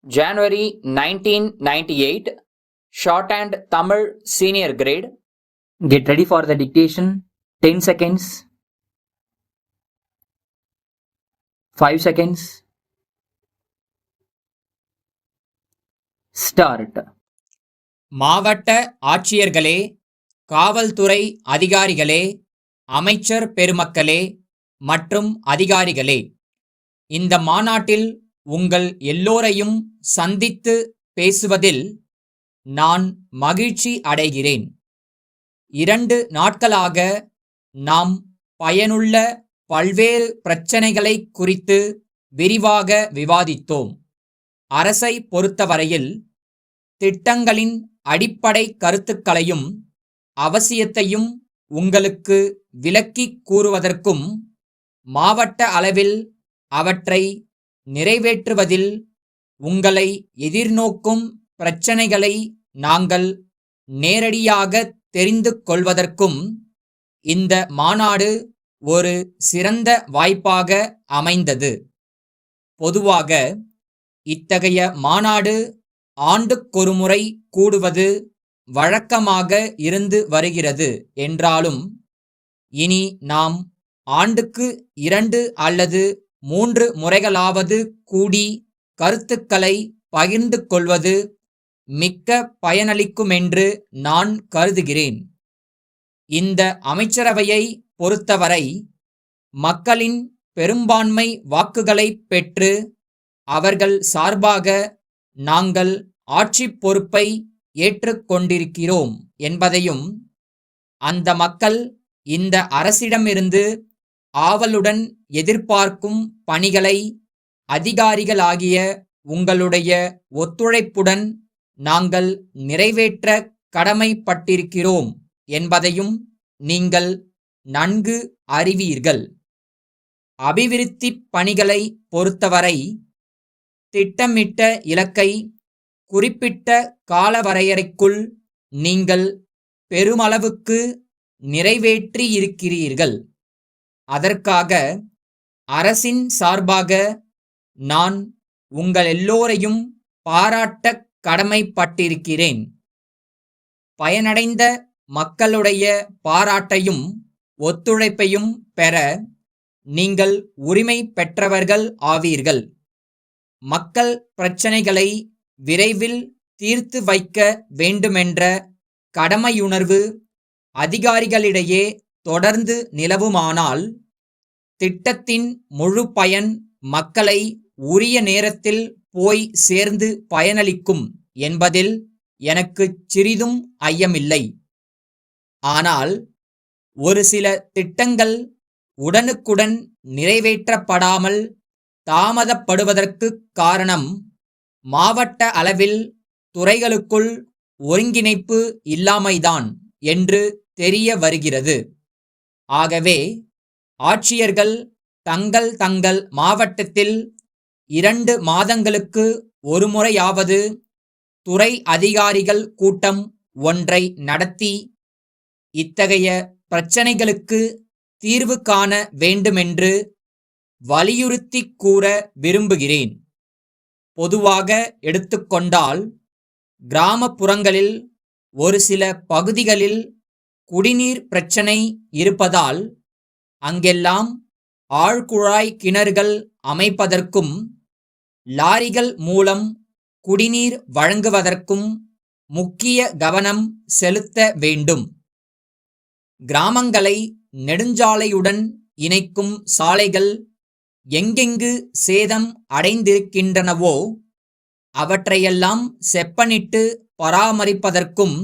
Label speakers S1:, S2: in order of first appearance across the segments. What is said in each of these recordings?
S1: January 1998, Shorthand Tamil Senior Grade.
S2: Get ready for the dictation. 10 seconds. 5 seconds. Start.
S3: மாவட்ட ஆட்சியர்களே, காவல்துறை அதிகாரிகளே, அமைச்சர் பெருமக்களே மற்றும் அதிகாரிகளே, இந்த மாநாட்டில் உங்கள் எல்லோரையும் சந்தித்து பேசுவதில் நான் மகிழ்ச்சி அடைகிறேன். 2 நாட்களாக நாம் பயனுள்ள பல்வேறு பிரச்சனைகளை குறித்து விரிவாக விவாதித்தோம். அரசை பொறுத்தவரையில் திட்டங்களின் அடிப்படை கருத்துக்களையும் அவசியத்தையும் உங்களுக்கு விளக்கிக் கூறுவதற்கும் மாவட்ட அளவில் அவற்றை நிறைவேற்றுவதில் உங்களை எதிர்நோக்கும் பிரச்சனைகளை நாங்கள் நேரடியாக தெரிந்து கொள்வதற்கும் இந்த மாநாடு ஒரு சிறந்த வாய்ப்பாக அமைந்தது. பொதுவாக இத்தகைய மாநாடு ஆண்டுக்கொருமுறை கூடுவது வழக்கமாக இருந்து வருகிறது என்றாலும், இனி நாம் ஆண்டுக்கு 2 அல்லது 3 முறைகளாவது கூடி கருத்துக்களை பகிர்ந்து கொள்வது மிக்க பயனளிக்குமென்று நான் கருதுகிறேன். இந்த அமைச்சரவையை பொறுத்தவரை மக்களின் பெரும்பான்மை வாக்குகளை பெற்று அவர்கள் சார்பாக நாங்கள் ஆட்சிப் பொறுப்பை ஏற்றுக்கொண்டிருக்கிறோம் என்பதையும், அந்த மக்கள் இந்த அரசிடமிருந்து ஆவலுடன் எதிர்பார்க்கும் பணிகளை அதிகாரிகளாகிய உங்களுடைய ஒத்துழைப்புடன் நாங்கள் நிறைவேற்ற கடமைப்பட்டிருக்கிறோம் என்பதையும் நீங்கள் நன்கு அறிவீர்கள். அபிவிருத்திப் பணிகளை பொறுத்தவரை திட்டமிட்ட இலக்கை குறிப்பிட்ட காலவரையறைக்குள் நீங்கள் பெருமளவுக்கு நிறைவேற்றியிருக்கிறீர்கள். அதற்காக அரசின் சார்பாக நான் உங்களெல்லோரையும் பாராட்டக் கடமைப்பட்டிருக்கிறேன். பயனடைந்த மக்களுடைய பாராட்டையும் ஒத்துழைப்பையும் பெற நீங்கள் உரிமை பெற்றவர்கள் ஆவீர்கள். மக்கள் பிரச்சனைகளை விரைவில் தீர்த்து வைக்க வேண்டுமென்ற கடமையுணர்வு அதிகாரிகளிடையே தொடர்ந்து நிலவுமானால், திட்டத்தின் முழு பயன் மக்களை உரிய நேரத்தில் போய் சேர்ந்து பயனளிக்கும் என்பதில் எனக்குச் சிறிதும் ஐயமில்லை. ஆனால் ஒரு சில திட்டங்கள் உடனுக்குடன் நிறைவேற்றப்படாமல் தாமதப்படுவதற்குக் காரணம் மாவட்ட அளவில் துறைகளுக்குள் ஒருங்கிணைப்பு இல்லாமைதான் என்று தெரிய வருகிறது. ஆகவே ஆட்சியர்கள் தங்கள் தங்கள் மாவட்டத்தில் 2 மாதங்களுக்கு ஒருமுறையாவது துறை அதிகாரிகள் கூட்டம் ஒன்றை நடத்தி இத்தகைய பிரச்சனைகளுக்கு தீர்வு காண வேண்டுமென்று வலியுறுத்திக் கூற விரும்புகிறேன். பொதுவாக எடுத்துக்கொண்டால், கிராமப்புறங்களில் ஒரு சில பகுதிகளில் குடிநீர் பிரச்சனை இருப்பதால் அங்கெல்லாம் ஆழ்குழாய் கிணறுகள் அமைப்பதற்கும் லாரிகள் மூலம் குடிநீர் வழங்குவதற்கும் முக்கிய கவனம் செலுத்த வேண்டும். கிராமங்களை நெடுஞ்சாலையுடன் இணைக்கும் சாலைகள் எங்கெங்கு சேதம் அடைந்திருக்கின்றனவோ அவற்றையெல்லாம் செப்பனிட்டு பராமரிப்பதற்கும்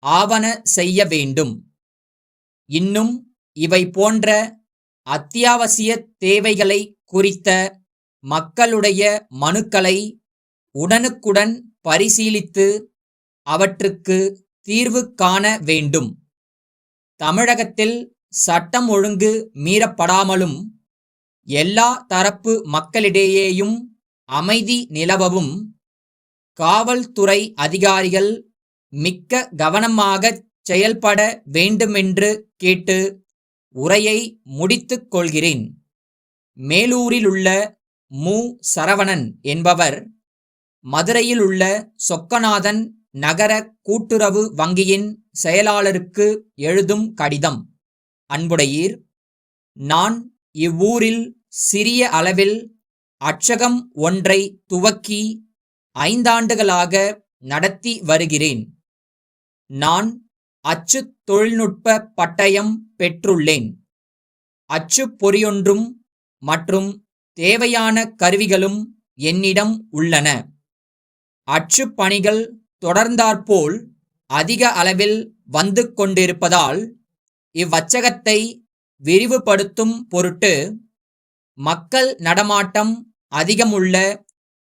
S3: ஆவன செய்ய வேண்டும். இன்னும் இவை போன்ற அத்தியாவசிய தேவைகளை குறித்த மக்களுடைய மனுக்களை உடனுக்குடன் பரிசீலித்து அவற்றுக்கு தீர்வு காண வேண்டும். தமிழகத்தில் சட்டம் ஒழுங்கு மீறப்படாமலும் எல்லா தரப்பு மக்களிடையேயும் அமைதி நிலவவும் காவல்துறை அதிகாரிகள் மிக்க கவனமாகச் செயல்பட வேண்டுமென்று கேட்டு உரையை முடித்துக் கொள்கிறேன். மேலூரிலுள்ள மு. சரவணன் என்பவர் மதுரையில் உள்ள சொக்கநாதன் நகர கூட்டுறவு வங்கியின் செயலாளருக்கு எழுதும் கடிதம். அன்புடையீர், நான் இவ்வூரில் சிறிய அளவில் அச்சகம் ஒன்றை துவக்கி 5 ஆண்டுகளாக நடத்தி வருகிறேன். நான் அச்சு தொழில்நுட்ப பட்டயம் பெற்றுள்ளேன். அச்சு பொறியொன்றும் மற்றும் தேவையான கருவிகளும் என்னிடம் உள்ளன. அச்சு பணிகள் தொடர்ந்தாற்போல் அதிக அளவில் வந்து கொண்டிருப்பதால் இவ்வச்சகத்தை விரிவுபடுத்தும் பொருட்டு மக்கள் நடமாட்டம் அதிகமுள்ள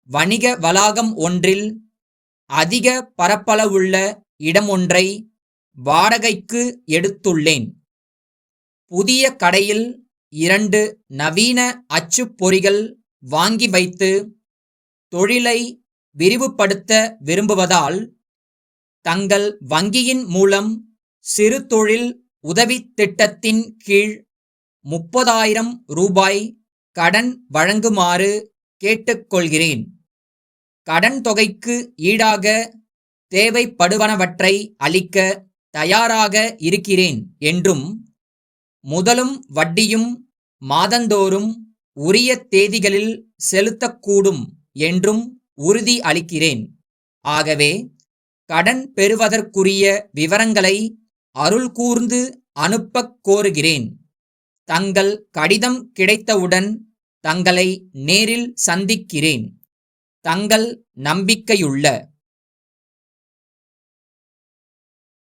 S3: வணிக வளாகம் ஒன்றில் அதிக பரப்பளவுள்ள இடமொன்றை வாடகைக்கு எடுத்துள்ளேன். புதிய கடையில் 2 நவீன அச்சு பொறிகள் வாங்கி வைத்து தொழிலை விரிவுபடுத்த விரும்புவதால் தங்கள் வங்கியின் மூலம் சிறு தொழில் உதவித் திட்டத்தின் கீழ் 30,000 ரூபாய் கடன் வழங்குமாறு கேட்டுக்கொள்கிறேன். கடன் தொகைக்கு ஈடாக தேவைப்படுவனவற்றை அளிக்க தயாராக இருக்கிறேன் என்றும், முதலும் வட்டியும் மாதந்தோறும் உரிய தேதிகளில் செலுத்தக்கூடும் என்றும் உறுதி அளிக்கிறேன். ஆகவே கடன் பெறுவதற்குரிய விவரங்களை அருள் கூர்ந்து அனுப்பக் கோருகிறேன். தங்கள் கடிதம் கிடைத்தவுடன் தங்களை நேரில் சந்திக்கிறேன். தங்கள் நம்பிக்கையுள்ள